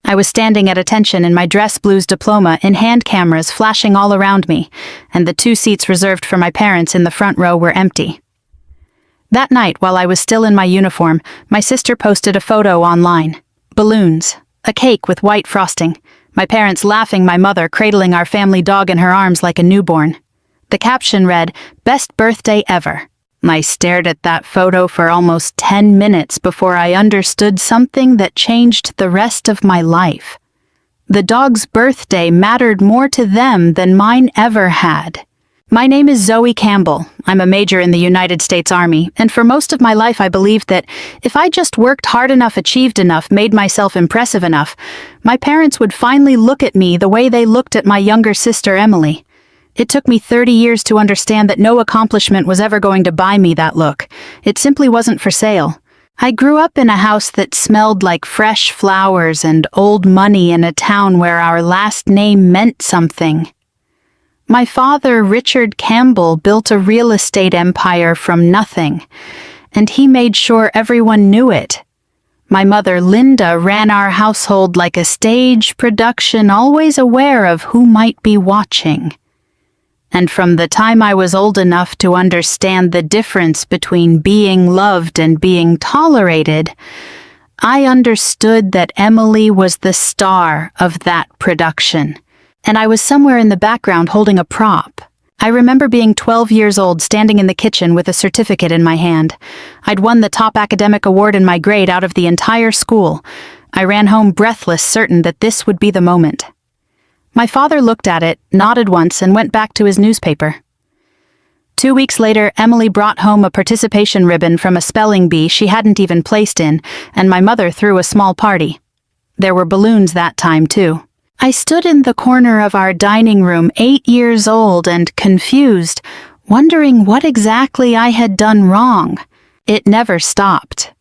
I was standing at attention in my dress blues diploma in hand cameras flashing all around me, and the 2 seats reserved for my parents in the front row were empty. That night, while I was still in my uniform, my sister posted a photo online. Balloons, a cake with white frosting, my parents laughing, my mother cradling our family dog in her arms like a newborn. The caption read, "Best birthday ever." I stared at that photo for almost 10 minutes before I understood something that changed the rest of my life. The dog's birthday mattered more to them than mine ever had. My name is Zoe Campbell. I'm a major in the United States Army, and for most of my life I believed that if I just worked hard enough, achieved enough, made myself impressive enough, my parents would finally look at me the way they looked at my younger sister Emily. It took me 30 years to understand that no accomplishment was ever going to buy me that look. It simply wasn't for sale. I grew up in a house that smelled like fresh flowers and old money in a town where our last name meant something. My father, Richard Campbell, built a real estate empire from nothing, and he made sure everyone knew it. My mother, Linda, ran our household like a stage production, always aware of who might be watching. And from the time I was old enough to understand the difference between being loved and being tolerated, I understood that Emily was the star of that production, and I was somewhere in the background holding a prop. I remember being 12 years old, standing in the kitchen with a certificate in my hand. I'd won the top academic award in my grade out of the entire school. I ran home breathless, certain that this would be the moment. My father looked at it, nodded once, and went back to his newspaper. 2 weeks later, Emily brought home a participation ribbon from a spelling bee she hadn't even placed in, and my mother threw a small party. There were balloons that time, too. I stood in the corner of our dining room, 8 years old and confused, wondering what exactly I had done wrong. It never stopped.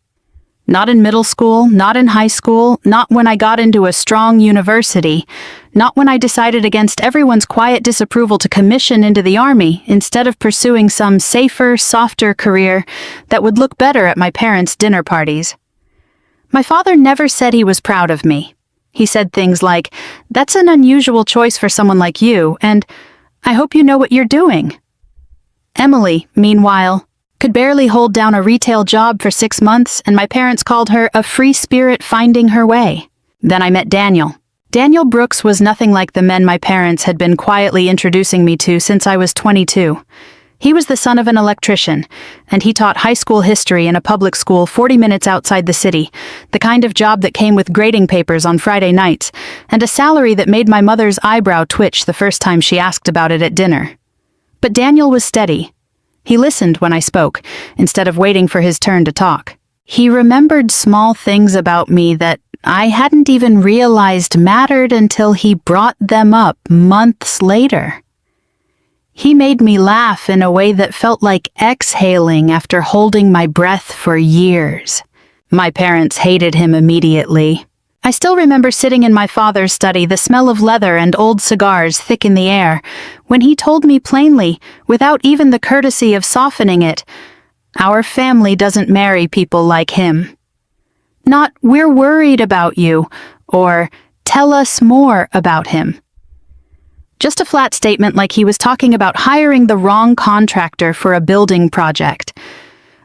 Not in middle school, not in high school, not when I got into a strong university, not when I decided against everyone's quiet disapproval to commission into the Army instead of pursuing some safer, softer career that would look better at my parents' dinner parties. My father never said he was proud of me. He said things like, "That's an unusual choice for someone like you, and I hope you know what you're doing." Emily, meanwhile, could barely hold down a retail job for 6 months, and my parents called her a free spirit finding her way. Then I met Daniel. Daniel Brooks was nothing like the men my parents had been quietly introducing me to since I was 22. He was the son of an electrician, and he taught high school history in a public school 40 minutes outside the city, the kind of job that came with grading papers on Friday nights, and a salary that made my mother's eyebrow twitch the first time she asked about it at dinner. But Daniel was steady. He listened when I spoke, instead of waiting for his turn to talk. He remembered small things about me that I hadn't even realized mattered until he brought them up months later. He made me laugh in a way that felt like exhaling after holding my breath for years. My parents hated him immediately. I still remember sitting in my father's study, the smell of leather and old cigars thick in the air, when he told me plainly, without even the courtesy of softening it, "Our family doesn't marry people like him." Not, "We're worried about you," or "Tell us more about him." Just a flat statement like he was talking about hiring the wrong contractor for a building project.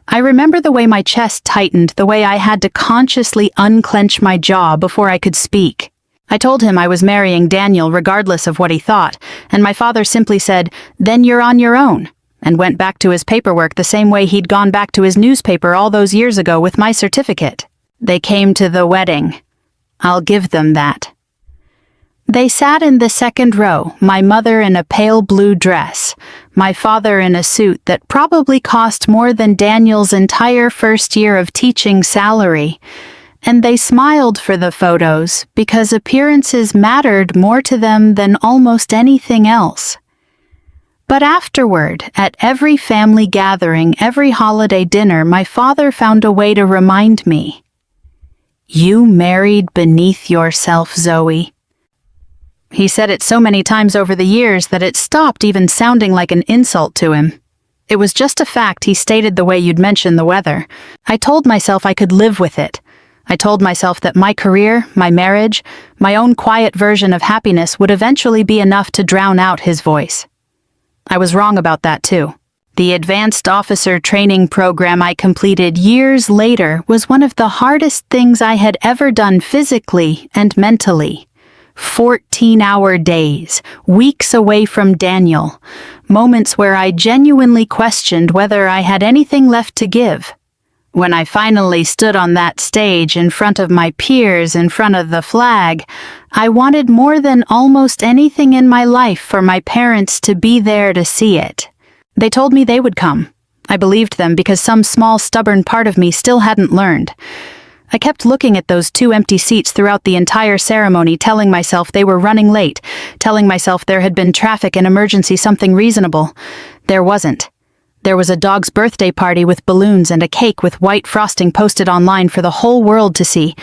I remember the way my chest tightened, the way I had to consciously unclench my jaw before I could speak. I told him I was marrying Daniel regardless of what he thought, and my father simply said, "Then you're on your own," and went back to his paperwork the same way he'd gone back to his newspaper all those years ago with my certificate. They came to the wedding. I'll give them that. They sat in the second row, my mother in a pale blue dress, my father in a suit that probably cost more than Daniel's entire first year of teaching salary, and they smiled for the photos because appearances mattered more to them than almost anything else. But afterward, at every family gathering, every holiday dinner, my father found a way to remind me, "You married beneath yourself, Zoe." He said it so many times over the years that it stopped even sounding like an insult to him. It was just a fact he stated the way you'd mention the weather. I told myself I could live with it. I told myself that my career, my marriage, my own quiet version of happiness would eventually be enough to drown out his voice. I was wrong about that too. The advanced officer training program I completed years later was one of the hardest things I had ever done physically and mentally. 14-hour days, weeks away from Daniel, moments where I genuinely questioned whether I had anything left to give. When I finally stood on that stage in front of my peers in front of the flag, I wanted more than almost anything in my life for my parents to be there to see it. They told me they would come. I believed them because some small stubborn part of me still hadn't learned. I kept looking at those 2 empty seats throughout the entire ceremony, telling myself they were running late, telling myself there had been traffic and emergency, something reasonable. There wasn't. There was a dog's birthday party with balloons and a cake with white frosting posted online for the whole world to see,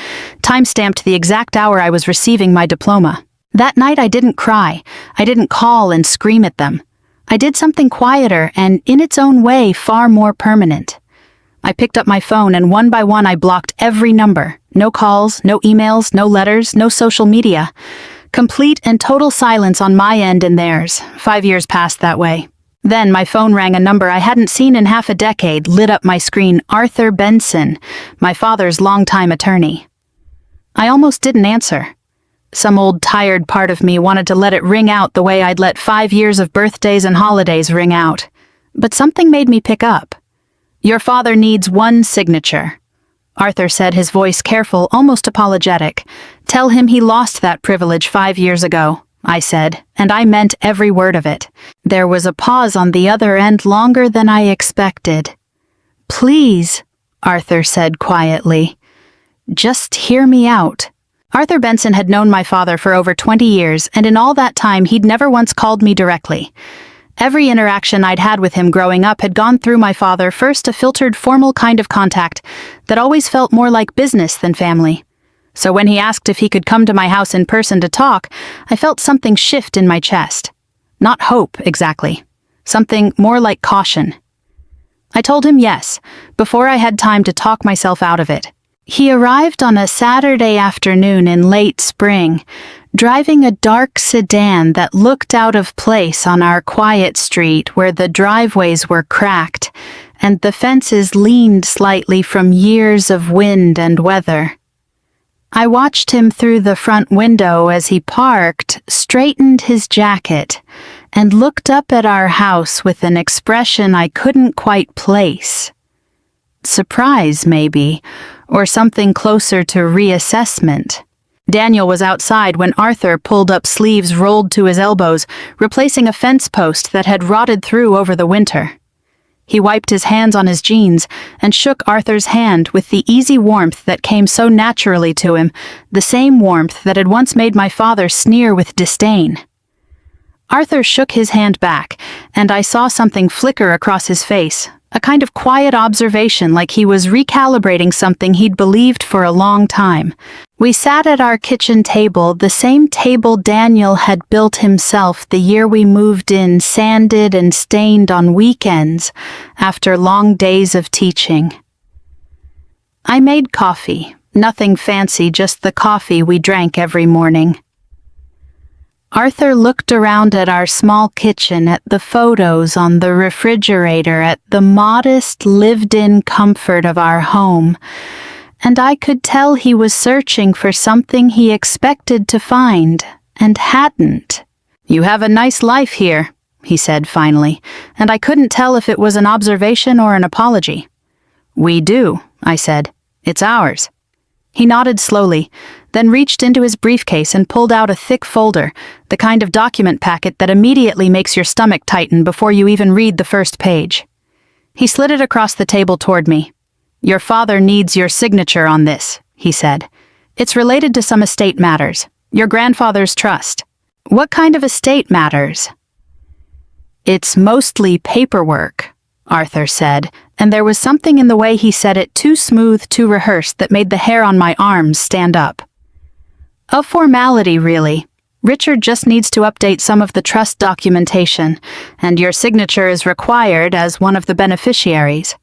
time-stamped the exact hour I was receiving my diploma. That night I didn't cry. I didn't call and scream at them. I did something quieter and, in its own way, far more permanent. I picked up my phone and one by one I blocked every number. No calls, no emails, no letters, no social media. Complete and total silence on my end and theirs. 5 years passed that way. Then my phone rang. A number I hadn't seen in half a decade lit up my screen. Arthur Benson, my father's longtime attorney. I almost didn't answer. Some old tired part of me wanted to let it ring out the way I'd let 5 years of birthdays and holidays ring out. But something made me pick up. "Your father needs one signature," Arthur said, his voice careful, almost apologetic. "Tell him he lost that privilege 5 years ago," I said, and I meant every word of it. There was a pause on the other end, longer than I expected. "Please," Arthur said quietly, "just hear me out." Arthur Benson had known my father for over 20 years, and in all that time he'd never once called me directly. Every interaction I'd had with him growing up had gone through my father, first a filtered, formal kind of contact that always felt more like business than family. So when he asked if he could come to my house in person to talk, I felt something shift in my chest. Not hope, exactly. Something more like caution. I told him yes, before I had time to talk myself out of it. He arrived on a Saturday afternoon in late spring, driving a dark sedan that looked out of place on our quiet street where the driveways were cracked and the fences leaned slightly from years of wind and weather. I watched him through the front window as he parked, straightened his jacket, and looked up at our house with an expression I couldn't quite place. Surprise, maybe, or something closer to reassessment. Daniel was outside when Arthur pulled up sleeves rolled to his elbows, replacing a fence post that had rotted through over the winter. He wiped his hands on his jeans and shook Arthur's hand with the easy warmth that came so naturally to him, the same warmth that had once made my father sneer with disdain. Arthur shook his hand back, and I saw something flicker across his face, a kind of quiet observation, like he was recalibrating something he'd believed for a long time. We sat at our kitchen table, the same table Daniel had built himself the year we moved in, sanded and stained on weekends after long days of teaching. I made coffee, nothing fancy, just the coffee we drank every morning. Arthur looked around at our small kitchen, at the photos on the refrigerator, at the modest, lived-in comfort of our home, and I could tell he was searching for something he expected to find, and hadn't. "You have a nice life here," he said finally, and I couldn't tell if it was an observation or an apology. "We do," I said. "It's ours." He nodded slowly, then reached into his briefcase and pulled out a thick folder, the kind of document packet that immediately makes your stomach tighten before you even read the first page. He slid it across the table toward me. "Your father needs your signature on this," he said. "It's related to some estate matters. Your grandfather's trust." "What kind of estate matters?" "It's mostly paperwork," Arthur said, and there was something in the way he said it, too smooth, too rehearsed, that made the hair on my arms stand up. "A formality, really. Richard just needs to update some of the trust documentation, and your signature is required as one of the beneficiaries."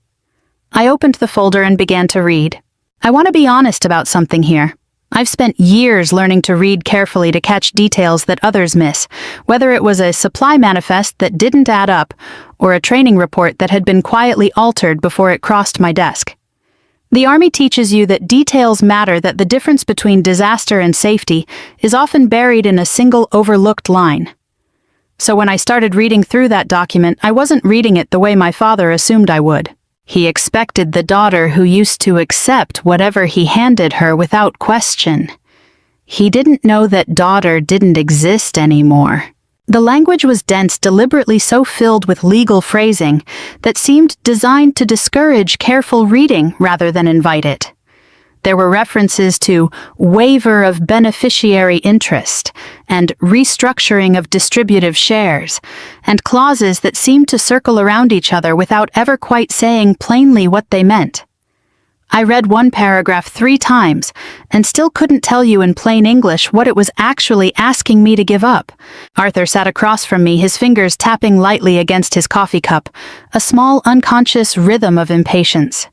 I opened the folder and began to read. I want to be honest about something here. I've spent years learning to read carefully to catch details that others miss, whether it was a supply manifest that didn't add up or a training report that had been quietly altered before it crossed my desk. The Army teaches you that details matter, that the difference between disaster and safety is often buried in a single overlooked line. So when I started reading through that document, I wasn't reading it the way my father assumed I would. He expected the daughter who used to accept whatever he handed her without question. He didn't know that daughter didn't exist anymore. The language was dense, deliberately so filled with legal phrasing that seemed designed to discourage careful reading rather than invite it. There were references to waiver of beneficiary interest and restructuring of distributive shares, and clauses that seemed to circle around each other without ever quite saying plainly what they meant. I read one paragraph 3 times and still couldn't tell you in plain English what it was actually asking me to give up. Arthur sat across from me, his fingers tapping lightly against his coffee cup, a small unconscious rhythm of impatience.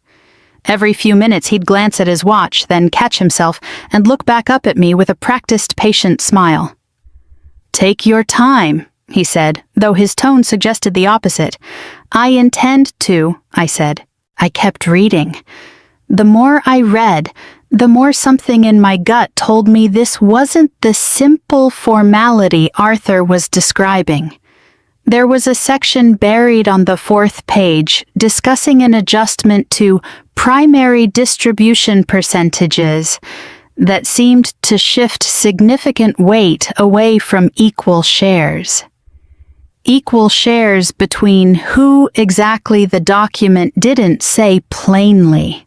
Every few minutes he'd glance at his watch, then catch himself and look back up at me with a practiced, patient smile. "Take your time," he said, though his tone suggested the opposite. "I intend to," I said. I kept reading. The more I read, the more something in my gut told me this wasn't the simple formality Arthur was describing. There was a section buried on the 4th page discussing an adjustment to primary distribution percentages that seemed to shift significant weight away from equal shares. Equal shares between who exactly the document didn't say plainly.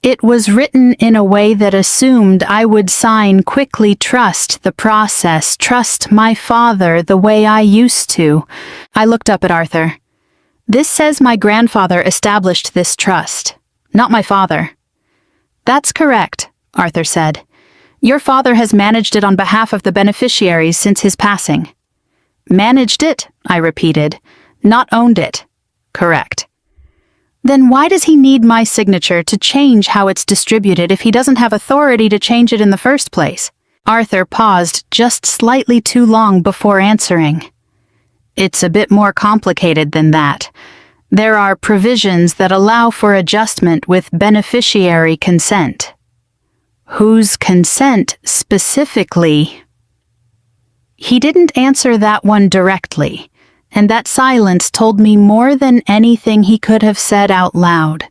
It was written in a way that assumed I would sign quickly, trust the process, trust my father the way I used to. I looked up at Arthur. "This says my grandfather established this trust, not my father." "That's correct," Arthur said. "Your father has managed it on behalf of the beneficiaries since his passing." "Managed it," I repeated. "Not owned it." "Correct." "Then why does he need my signature to change how it's distributed if he doesn't have authority to change it in the first place?" Arthur paused just slightly too long before answering. "It's a bit more complicated than that. There are provisions that allow for adjustment with beneficiary consent." "Whose consent specifically?" He didn't answer that one directly, and that silence told me more than anything he could have said out loud.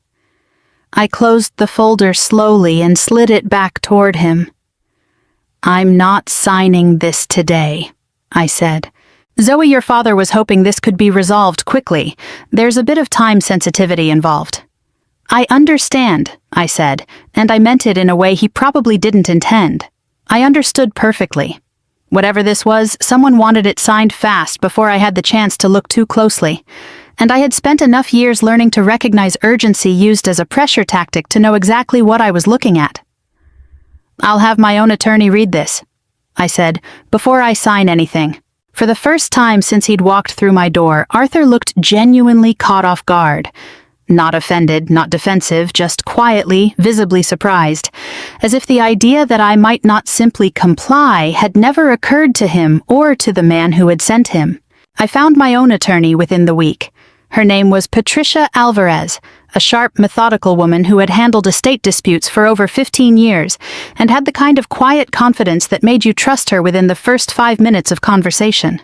I closed the folder slowly and slid it back toward him. "I'm not signing this today," I said. "Zoe, your father was hoping this could be resolved quickly. There's a bit of time sensitivity involved." "I understand," I said, and I meant it in a way he probably didn't intend. I understood perfectly. Whatever this was, someone wanted it signed fast before I had the chance to look too closely, and I had spent enough years learning to recognize urgency used as a pressure tactic to know exactly what I was looking at. "I'll have my own attorney read this," I said, "before I sign anything." For the first time since he'd walked through my door, Arthur looked genuinely caught off guard. Not offended, not defensive, just quietly, visibly surprised, as if the idea that I might not simply comply had never occurred to him or to the man who had sent him. I found my own attorney within the week. Her name was Patricia Alvarez, a sharp, methodical woman who had handled estate disputes for over 15 years and had the kind of quiet confidence that made you trust her within the first 5 minutes of conversation.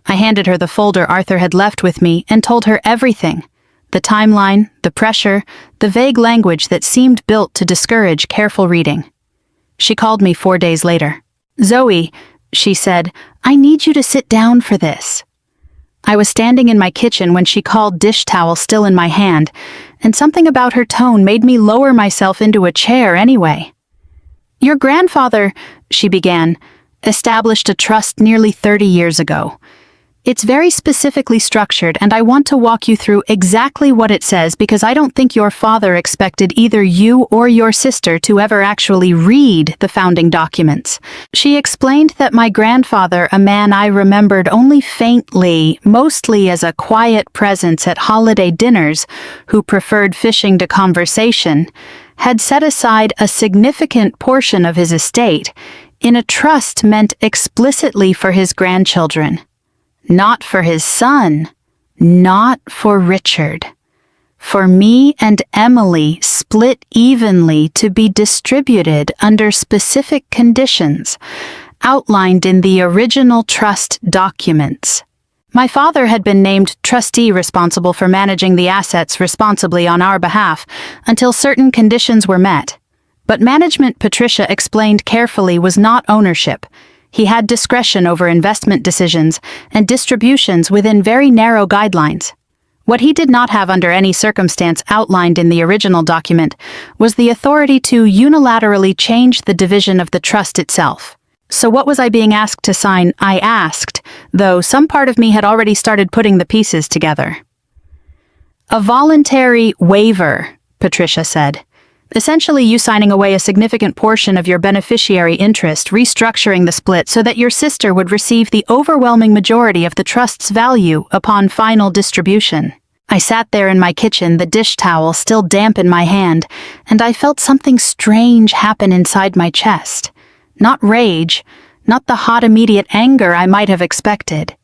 I handed her the folder Arthur had left with me and told her everything. The timeline, the pressure, the vague language that seemed built to discourage careful reading. She called me 4 days later. "Zoe," she said, "I need you to sit down for this." I was standing in my kitchen when she called, dish towel still in my hand, and something about her tone made me lower myself into a chair anyway. "Your grandfather," she began, "established a trust nearly 30 years ago. It's very specifically structured, and I want to walk you through exactly what it says because I don't think your father expected either you or your sister to ever actually read the founding documents." She explained that my grandfather, a man I remembered only faintly, mostly as a quiet presence at holiday dinners, who preferred fishing to conversation, had set aside a significant portion of his estate in a trust meant explicitly for his grandchildren. Not for his son, not for Richard. For me and Emily, split evenly to be distributed under specific conditions, outlined in the original trust documents. My father had been named trustee responsible for managing the assets responsibly on our behalf until certain conditions were met. But management, Patricia explained carefully, was not ownership. He had discretion over investment decisions and distributions within very narrow guidelines. What he did not have under any circumstance outlined in the original document was the authority to unilaterally change the division of the trust itself. So what was I being asked to sign? I asked, though some part of me had already started putting the pieces together. A voluntary waiver, Patricia said. Essentially, you signing away a significant portion of your beneficiary interest, restructuring the split so that your sister would receive the overwhelming majority of the trust's value upon final distribution. I sat there in my kitchen, the dish towel still damp in my hand, and I felt something strange happen inside my chest. Not rage, not the hot immediate anger I might have expected.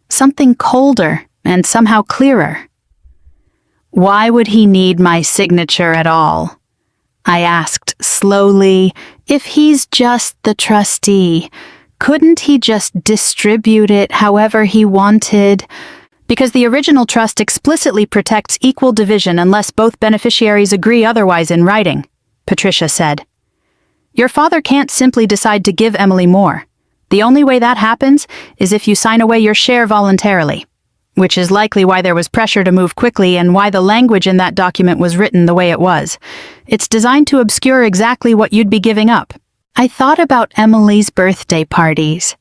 Something colder and somehow clearer. Why would he need my signature at all? I asked slowly. If he's just the trustee, couldn't he just distribute it however he wanted? Because the original trust explicitly protects equal division unless both beneficiaries agree otherwise in writing, Patricia said. Your father can't simply decide to give Emily more. The only way that happens is if you sign away your share voluntarily, which is likely why there was pressure to move quickly and why the language in that document was written the way it was. It's designed to obscure exactly what you'd be giving up. I thought about Emily's birthday parties.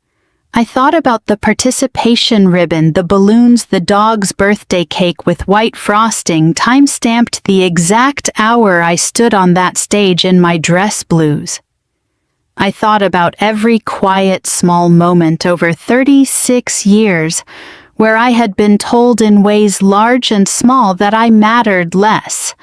I thought about the participation ribbon, the balloons, the dog's birthday cake with white frosting, time-stamped the exact hour I stood on that stage in my dress blues. I thought about every quiet, small moment over 36 years where I had been told in ways large and small that I mattered less.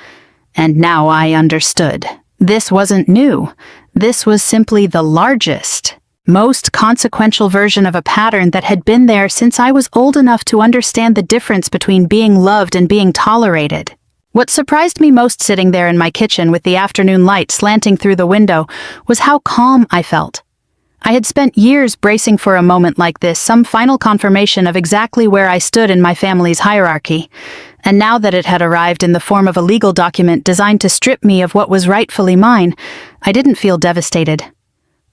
And now I understood. This wasn't new. This was simply the largest, most consequential version of a pattern that had been there since I was old enough to understand the difference between being loved and being tolerated. What surprised me most sitting there in my kitchen with the afternoon light slanting through the window was how calm I felt. I had spent years bracing for a moment like this, some final confirmation of exactly where I stood in my family's hierarchy. And now that it had arrived in the form of a legal document designed to strip me of what was rightfully mine, I didn't feel devastated.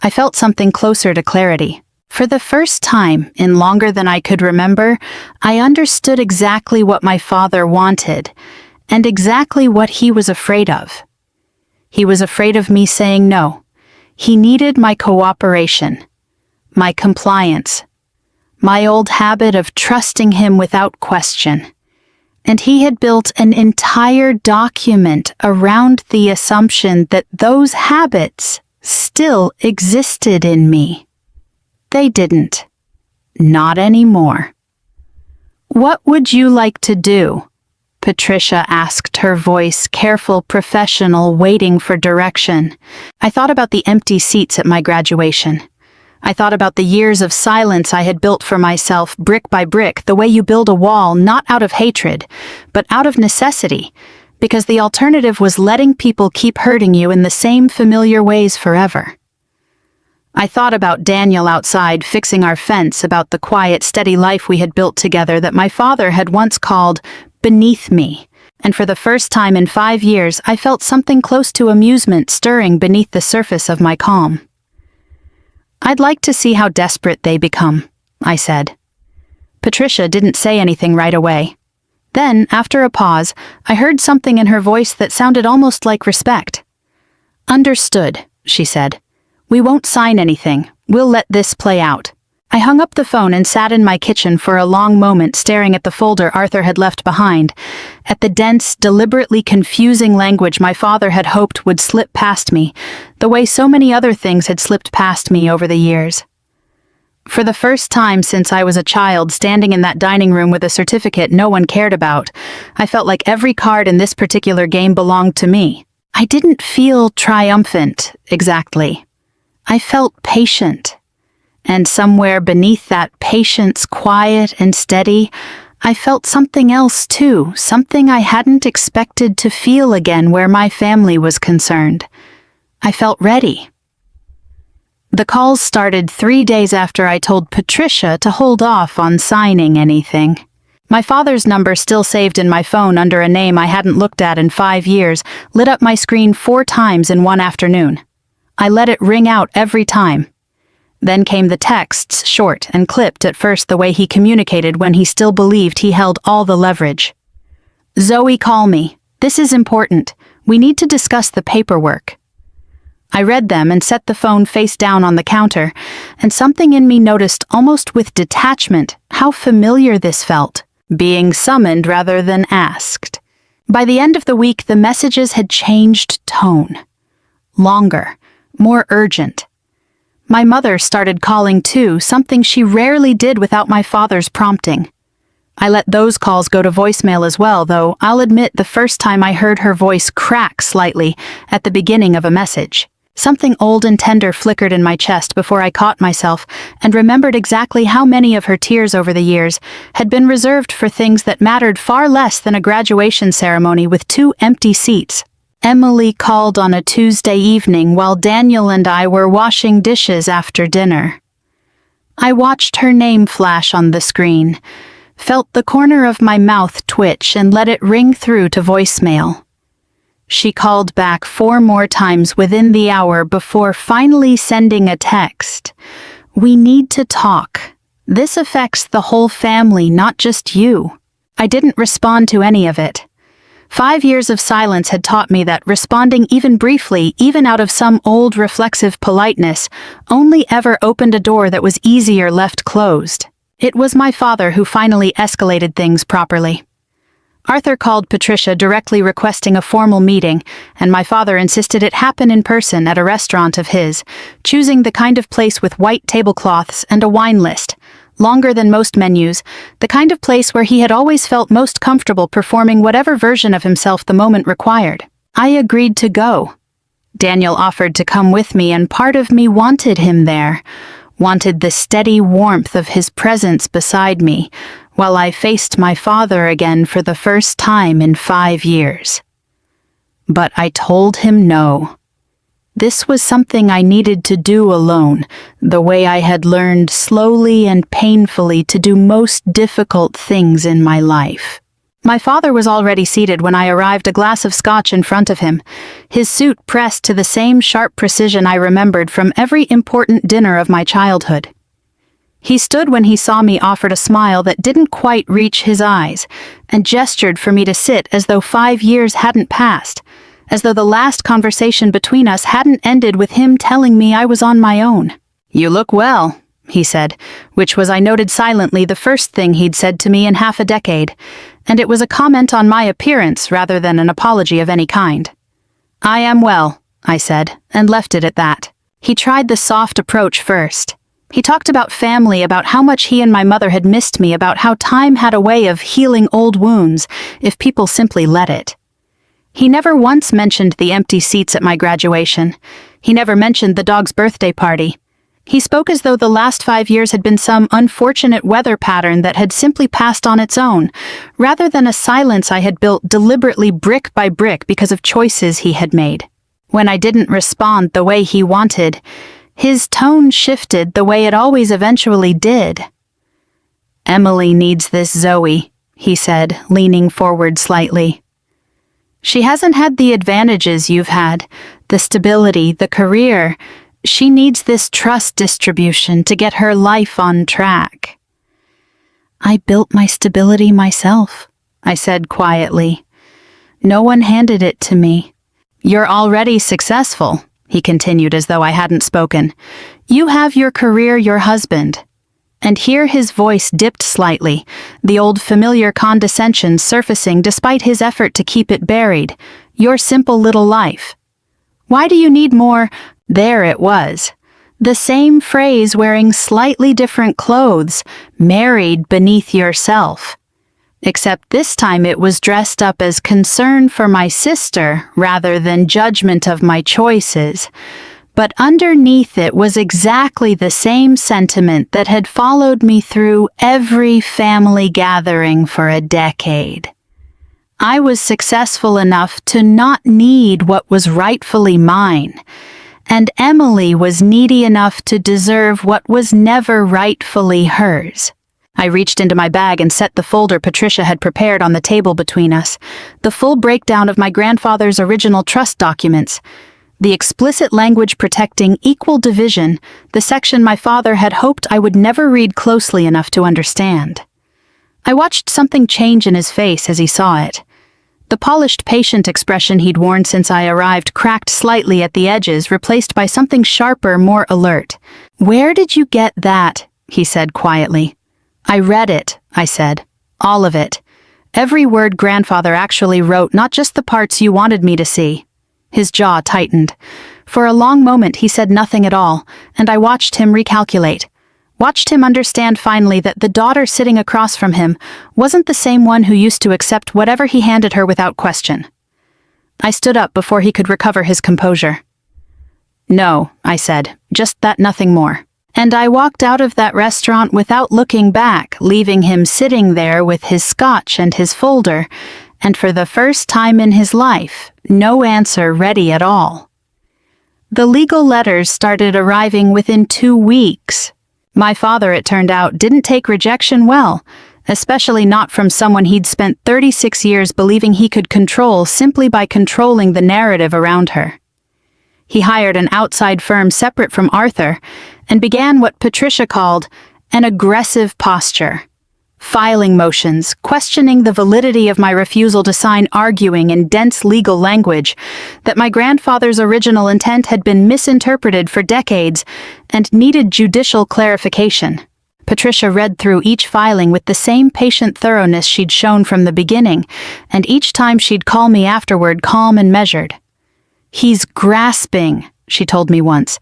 I felt something closer to clarity. For the first time in longer than I could remember, I understood exactly what my father wanted, and exactly what he was afraid of. He was afraid of me saying no. He needed my cooperation, my compliance, my old habit of trusting him without question. And he had built an entire document around the assumption that those habits still existed in me. They didn't. Not anymore. What would you like to do? Patricia asked, her voice careful, professional, waiting for direction. I thought about the empty seats at my graduation. I thought about the years of silence I had built for myself, brick by brick, the way you build a wall, not out of hatred, but out of necessity, because the alternative was letting people keep hurting you in the same familiar ways forever. I thought about Daniel outside fixing our fence, about the quiet, steady life we had built together that my father had once called beneath me, and for the first time in 5 years I felt something close to amusement stirring beneath the surface of my calm. I'd like to see how desperate they become, I said. Patricia didn't say anything right away. Then, after a pause, I heard something in her voice that sounded almost like respect. Understood, she said. We won't sign anything. We'll let this play out. I hung up the phone and sat in my kitchen for a long moment, staring at the folder Arthur had left behind, at the dense, deliberately confusing language my father had hoped would slip past me, the way so many other things had slipped past me over the years. For the first time since I was a child, standing in that dining room with a certificate no one cared about, I felt like every card in this particular game belonged to me. I didn't feel triumphant, exactly. I felt patient. And somewhere beneath that patience, quiet and steady, I felt something else too, something I hadn't expected to feel again where my family was concerned. I felt ready. The calls started 3 days after I told Patricia to hold off on signing anything. My father's number, still saved in my phone under a name I hadn't looked at in 5 years, lit up my screen 4 times in one afternoon. I let it ring out every time. Then came the texts, short and clipped at first the way he communicated when he still believed he held all the leverage. "Zoe, call me. This is important. We need to discuss the paperwork." I read them and set the phone face down on the counter, and something in me noticed almost with detachment how familiar this felt, being summoned rather than asked. By the end of the week, the messages had changed tone. Longer, more urgent. My mother started calling too, something she rarely did without my father's prompting. I let those calls go to voicemail as well, though I'll admit the first time I heard her voice crack slightly at the beginning of a message. Something old and tender flickered in my chest before I caught myself and remembered exactly how many of her tears over the years had been reserved for things that mattered far less than a graduation ceremony with 2 empty seats. Emily called on a Tuesday evening while Daniel and I were washing dishes after dinner. I watched her name flash on the screen, felt the corner of my mouth twitch and let it ring through to voicemail. She called back 4 more times within the hour before finally sending a text. "We need to talk. This affects the whole family, not just you." I didn't respond to any of it. 5 years of silence had taught me that responding even briefly, even out of some old reflexive politeness, only ever opened a door that was easier left closed. It was my father who finally escalated things properly. Arthur called Patricia directly requesting a formal meeting, and my father insisted it happen in person at a restaurant of his, choosing the kind of place with white tablecloths and a wine list, longer than most menus, the kind of place where he had always felt most comfortable performing whatever version of himself the moment required. I agreed to go. Daniel offered to come with me, and part of me wanted him there, wanted the steady warmth of his presence beside me, while I faced my father again for the first time in 5 years. But I told him no. This was something I needed to do alone, the way I had learned slowly and painfully to do most difficult things in my life. My father was already seated when I arrived, a glass of scotch in front of him, his suit pressed to the same sharp precision I remembered from every important dinner of my childhood. He stood when he saw me, offered a smile that didn't quite reach his eyes, and gestured for me to sit as though 5 years hadn't passed, as though the last conversation between us hadn't ended with him telling me I was on my own. "You look well," he said, which was, I noted silently, the first thing he'd said to me in half a decade, and it was a comment on my appearance rather than an apology of any kind. "I am well," I said, and left it at that. He tried the soft approach first. He talked about family, about how much he and my mother had missed me, about how time had a way of healing old wounds if people simply let it. He never once mentioned the empty seats at my graduation. He never mentioned the dog's birthday party. He spoke as though the last 5 years had been some unfortunate weather pattern that had simply passed on its own, rather than a silence I had built deliberately brick by brick because of choices he had made. When I didn't respond the way he wanted, his tone shifted the way it always eventually did. "Emily needs this, Zoe," he said, leaning forward slightly. "She hasn't had the advantages you've had, the stability, the career. She needs this trust distribution to get her life on track." "I built my stability myself," I said quietly. "No one handed it to me." "You're already successful," he continued as though I hadn't spoken. "You have your career, your husband." And here his voice dipped slightly, the old familiar condescension surfacing despite his effort to keep it buried. "Your simple little life. Why do you need more?" There it was. The same phrase wearing slightly different clothes, married beneath yourself. Except this time it was dressed up as concern for my sister rather than judgment of my choices. But underneath it was exactly the same sentiment that had followed me through every family gathering for a decade. I was successful enough to not need what was rightfully mine, and Emily was needy enough to deserve what was never rightfully hers. I reached into my bag and set the folder Patricia had prepared on the table between us, the full breakdown of my grandfather's original trust documents, the explicit language protecting equal division, the section my father had hoped I would never read closely enough to understand. I watched something change in his face as he saw it. The polished, patient expression he'd worn since I arrived cracked slightly at the edges, replaced by something sharper, more alert. "Where did you get that?" he said quietly. "I read it," I said. "All of it. Every word grandfather actually wrote, not just the parts you wanted me to see." His jaw tightened. For a long moment he said nothing at all, and I watched him recalculate. Watched him understand finally that the daughter sitting across from him wasn't the same one who used to accept whatever he handed her without question. I stood up before he could recover his composure. "No," I said, "just that, nothing more." And I walked out of that restaurant without looking back, leaving him sitting there with his scotch and his folder, and for the first time in his life, no answer ready at all. The legal letters started arriving within 2 weeks. My father, it turned out, didn't take rejection well, especially not from someone he'd spent 36 years believing he could control simply by controlling the narrative around her. He hired an outside firm separate from Arthur and began what Patricia called an aggressive posture. Filing motions, questioning the validity of my refusal to sign, arguing in dense legal language that my grandfather's original intent had been misinterpreted for decades and needed judicial clarification. Patricia read through each filing with the same patient thoroughness she'd shown from the beginning, and each time she'd call me afterward calm and measured. "He's grasping," she told me once.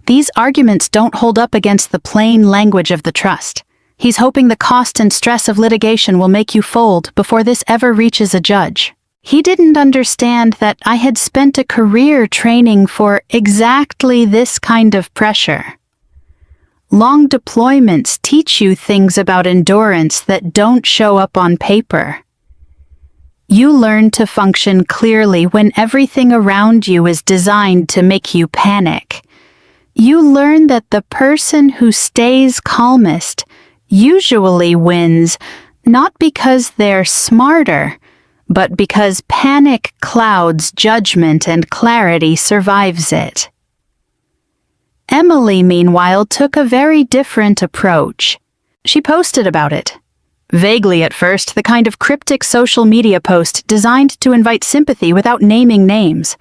"These arguments don't hold up against the plain language of the trust. He's hoping the cost and stress of litigation will make you fold before this ever reaches a judge." He didn't understand that I had spent a career training for exactly this kind of pressure. Long deployments teach you things about endurance that don't show up on paper. You learn to function clearly when everything around you is designed to make you panic. You learn that the person who stays calmest usually wins, not because they're smarter, but because panic clouds judgment and clarity survives it. Emily, meanwhile, took a very different approach. She posted about it. Vaguely at first, the kind of cryptic social media post designed to invite sympathy without naming names.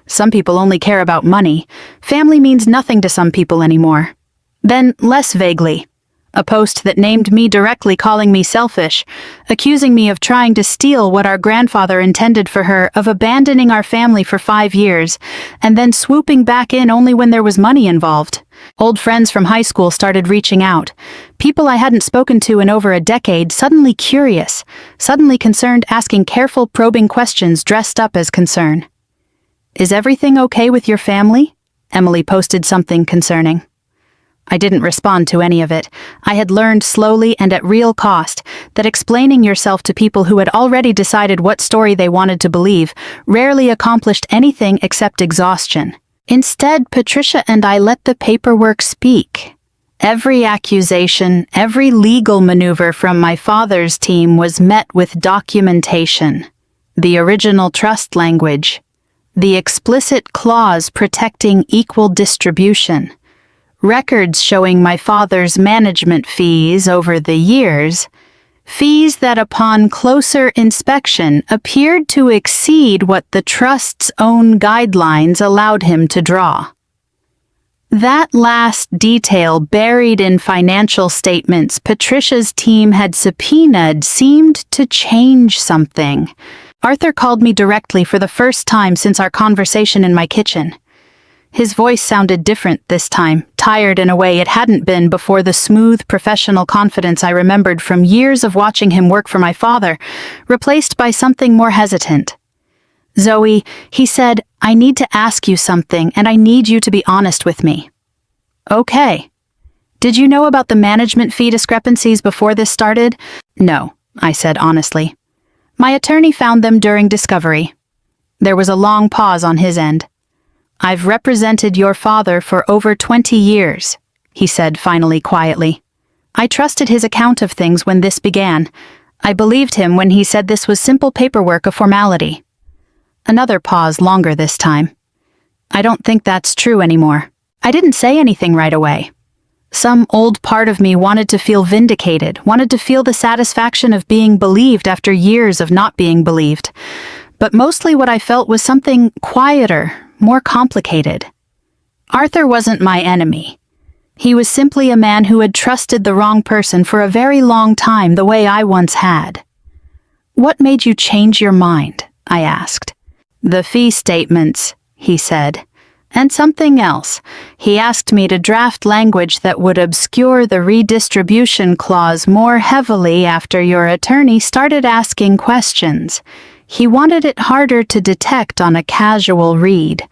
Some people only care about money. Family means nothing to some people anymore. Then, less vaguely, a post that named me directly, calling me selfish, accusing me of trying to steal what our grandfather intended for her, of abandoning our family for 5 years, and then swooping back in only when there was money involved. Old friends from high school started reaching out. People I hadn't spoken to in over a decade, suddenly curious, suddenly concerned, asking careful, probing questions dressed up as concern. "Is everything okay with your family?" Emily posted something concerning. I didn't respond to any of it. I had learned slowly and at real cost that explaining yourself to people who had already decided what story they wanted to believe rarely accomplished anything except exhaustion. Instead, Patricia and I let the paperwork speak. Every accusation, every legal maneuver from my father's team was met with documentation. The original trust language. The explicit clause protecting equal distribution. Records showing my father's management fees over the years, fees that upon closer inspection appeared to exceed what the trust's own guidelines allowed him to draw. That last detail, buried in financial statements Patricia's team had subpoenaed, seemed to change something. Arthur called me directly for the first time since our conversation in my kitchen. His voice sounded different this time, tired in a way it hadn't been before the smooth, professional confidence I remembered from years of watching him work for my father, replaced by something more hesitant. "Zoe," he said, "I need to ask you something, and I need you to be honest with me." "Okay." "Did you know about the management fee discrepancies before this started?" "No," I said honestly. "My attorney found them during discovery." There was a long pause on his end. "I've represented your father for over 20 years, he said finally quietly. "I trusted his account of things when this began. I believed him when he said this was simple paperwork, a formality." Another pause, longer this time. "I don't think that's true anymore." I didn't say anything right away. Some old part of me wanted to feel vindicated, wanted to feel the satisfaction of being believed after years of not being believed. But mostly what I felt was something quieter, more complicated. Arthur wasn't my enemy. He was simply a man who had trusted the wrong person for a very long time, the way I once had. "What made you change your mind?" I asked. "The fee statements," he said. "And something else. He asked me to draft language that would obscure the redistribution clause more heavily after your attorney started asking questions. He wanted it harder to detect on a casual read.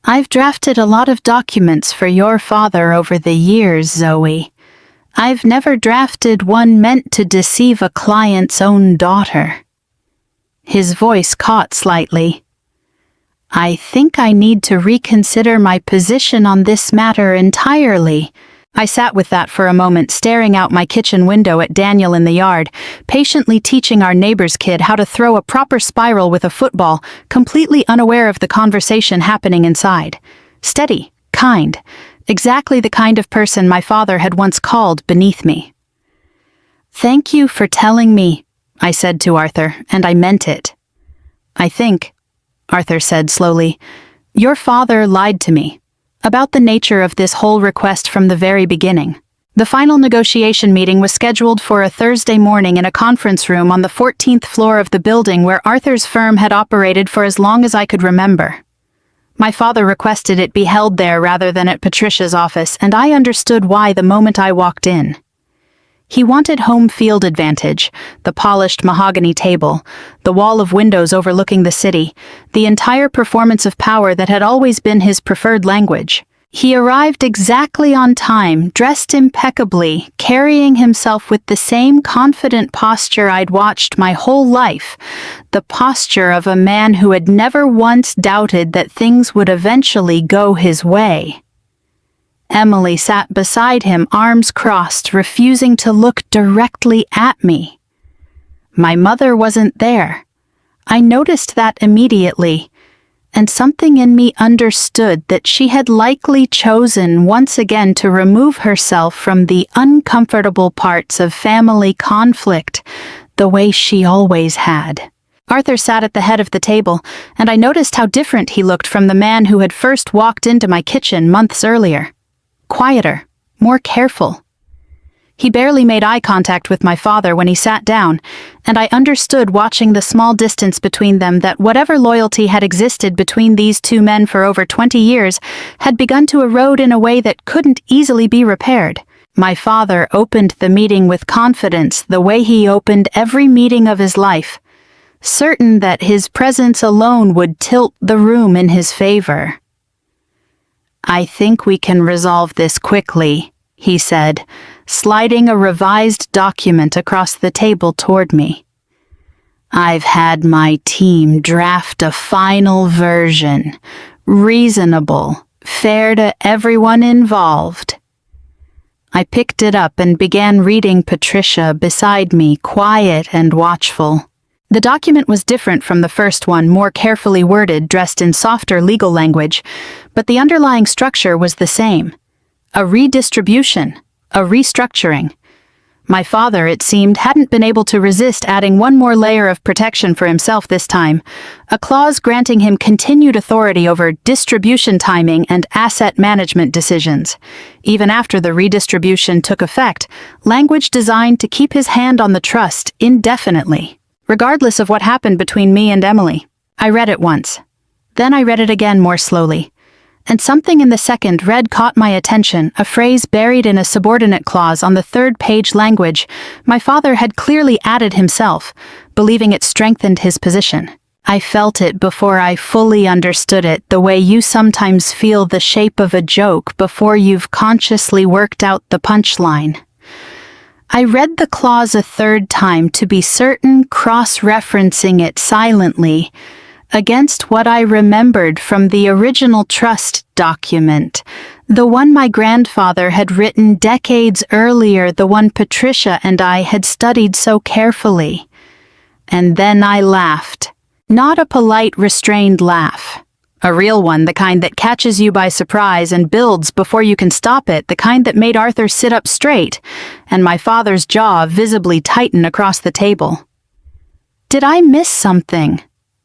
I've drafted a lot of documents for your father over the years, Zoe. I've never drafted one meant to deceive a client's own daughter." His voice caught slightly. "I think I need to reconsider my position on this matter entirely." I sat with that for a moment, staring out my kitchen window at Daniel in the yard, patiently teaching our neighbor's kid how to throw a proper spiral with a football, completely unaware of the conversation happening inside. Steady, kind, exactly the kind of person my father had once called beneath me. "Thank you for telling me," I said to Arthur, and I meant it. "I think," Arthur said slowly, "your father lied to me about the nature of this whole request from the very beginning." The final negotiation meeting was scheduled for a Thursday morning in a conference room on the 14th floor of the building where Arthur's firm had operated for as long as I could remember. My father requested it be held there rather than at Patricia's office, and I understood why the moment I walked in. He wanted home field advantage, the polished mahogany table, the wall of windows overlooking the city, the entire performance of power that had always been his preferred language. He arrived exactly on time, dressed impeccably, carrying himself with the same confident posture I'd watched my whole life, the posture of a man who had never once doubted that things would eventually go his way. Emily sat beside him, arms crossed, refusing to look directly at me. My mother wasn't there. I noticed that immediately, and something in me understood that she had likely chosen once again to remove herself from the uncomfortable parts of family conflict, the way she always had. Arthur sat at the head of the table, and I noticed how different he looked from the man who had first walked into my kitchen months earlier. Quieter, more careful. He barely made eye contact with my father when he sat down, and I understood watching the small distance between them that whatever loyalty had existed between these two men for over 20 years had begun to erode in a way that couldn't easily be repaired. My father opened the meeting with confidence, the way he opened every meeting of his life, certain that his presence alone would tilt the room in his favor. "I think we can resolve this quickly," he said, sliding a revised document across the table toward me. "I've had my team draft a final version, reasonable, fair to everyone involved." I picked it up and began reading Patricia beside me, quiet and watchful. The document was different from the first one, more carefully worded, dressed in softer legal language, but the underlying structure was the same. A redistribution, a restructuring. My father, it seemed, hadn't been able to resist adding one more layer of protection for himself this time, a clause granting him continued authority over distribution timing and asset management decisions. Even after the redistribution took effect, language designed to keep his hand on the trust indefinitely, regardless of what happened between me and Emily. I read it once. Then I read it again more slowly. And something in the second read caught my attention, a phrase buried in a subordinate clause on the third-page language my father had clearly added himself, believing it strengthened his position. I felt it before I fully understood it, the way you sometimes feel the shape of a joke before you've consciously worked out the punchline. I read the clause a third time to be certain, cross-referencing it silently against what I remembered from the original trust document, the one my grandfather had written decades earlier, the one Patricia and I had studied so carefully. And then I laughed. Not a polite, restrained laugh. A real one, the kind that catches you by surprise and builds before you can stop it, the kind that made Arthur sit up straight, and my father's jaw visibly tighten across the table. "Did I miss something?"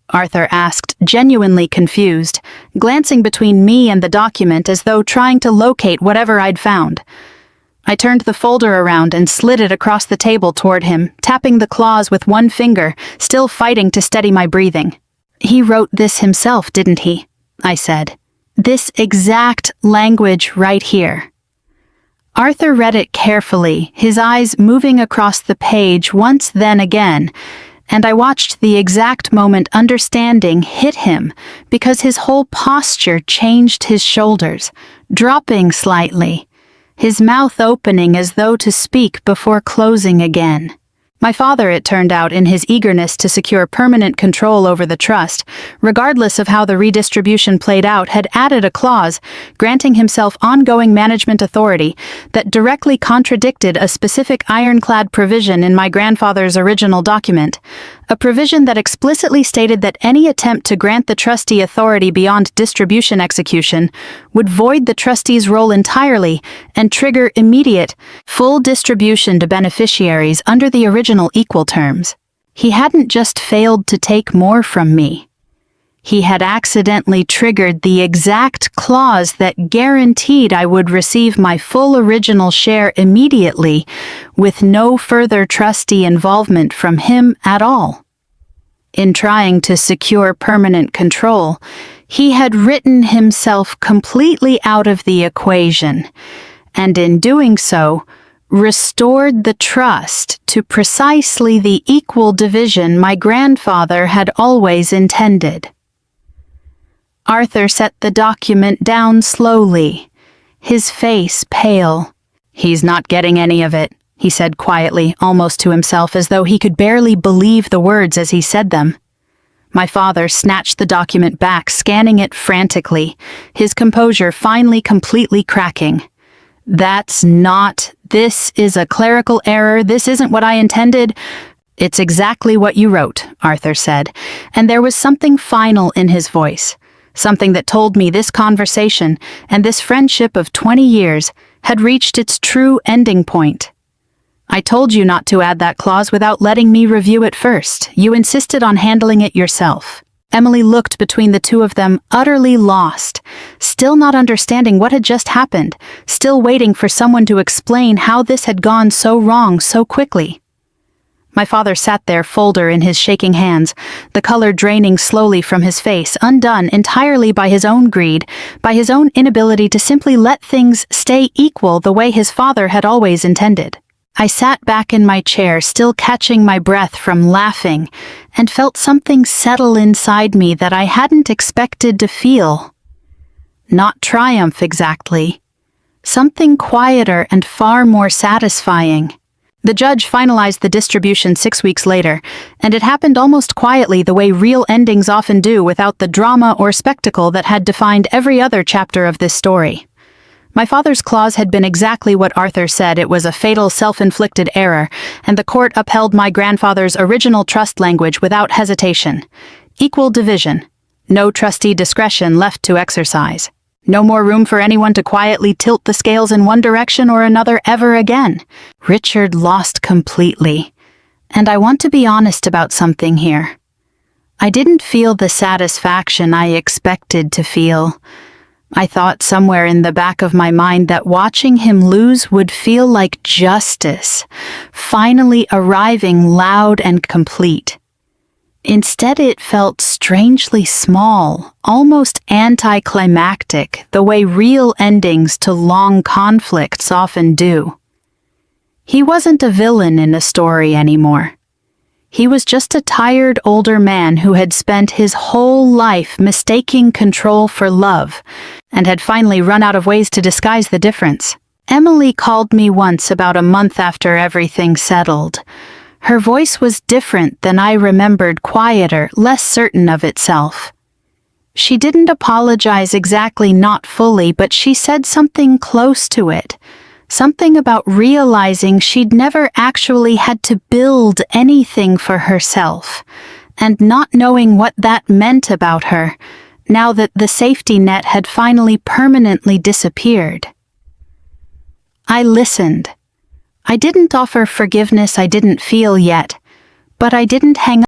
Arthur asked, genuinely confused, glancing between me and the document as though trying to locate whatever I'd found. I turned the folder around and slid it across the table toward him, tapping the clause with one finger, still fighting to steady my breathing. "He wrote this himself, didn't he?" I said. "This exact language right here." Arthur read it carefully, his eyes moving across the page once then again, and I watched the exact moment understanding hit him because his whole posture changed, his shoulders, dropping slightly, his mouth opening as though to speak before closing again. My father, it turned out, in his eagerness to secure permanent control over the trust, regardless of how the redistribution played out, had added a clause granting himself ongoing management authority that directly contradicted a specific ironclad provision in my grandfather's original document, a provision that explicitly stated that any attempt to grant the trustee authority beyond distribution execution would void the trustee's role entirely and trigger immediate, full distribution to beneficiaries under the original equal terms. He hadn't just failed to take more from me. He had accidentally triggered the exact clause that guaranteed I would receive my full original share immediately, with no further trustee involvement from him at all. In trying to secure permanent control, he had written himself completely out of the equation, and in doing so, restored the trust to precisely the equal division my grandfather had always intended. Arthur set the document down slowly, his face pale. "He's not getting any of it," he said quietly, almost to himself, as though he could barely believe the words as he said them. My father snatched the document back, scanning it frantically, his composure finally completely cracking. This is a clerical error, this isn't what I intended." "It's exactly what you wrote," Arthur said, and there was something final in his voice, something that told me this conversation and this friendship of 20 years had reached its true ending point. "I told you not to add that clause without letting me review it first. You insisted on handling it yourself." Emily looked between the two of them, utterly lost, still not understanding what had just happened, still waiting for someone to explain how this had gone so wrong so quickly. My father sat there, folder in his shaking hands, the color draining slowly from his face, undone entirely by his own greed, by his own inability to simply let things stay equal the way his father had always intended. I sat back in my chair, still catching my breath from laughing, and felt something settle inside me that I hadn't expected to feel. Not triumph exactly. Something quieter and far more satisfying. The judge finalized the distribution 6 weeks later, and it happened almost quietly, the way real endings often do, without the drama or spectacle that had defined every other chapter of this story. My father's clause had been exactly what Arthur said. It was a fatal self-inflicted error, and the court upheld my grandfather's original trust language without hesitation. Equal division. No trustee discretion left to exercise. No more room for anyone to quietly tilt the scales in one direction or another ever again. Richard lost completely. And I want to be honest about something here. I didn't feel the satisfaction I expected to feel. I thought somewhere in the back of my mind that watching him lose would feel like justice, finally arriving loud and complete. Instead, it felt strangely small, almost anticlimactic, the way real endings to long conflicts often do. He wasn't a villain in a story anymore. He was just a tired older man who had spent his whole life mistaking control for love and had finally run out of ways to disguise the difference. Emily called me once about a month after everything settled. Her voice was different than I remembered, quieter, less certain of itself. She didn't apologize exactly, not fully, but she said something close to it. Something about realizing she'd never actually had to build anything for herself, and not knowing what that meant about her, now that the safety net had finally permanently disappeared. I listened. I didn't offer forgiveness I didn't feel yet, but I didn't hang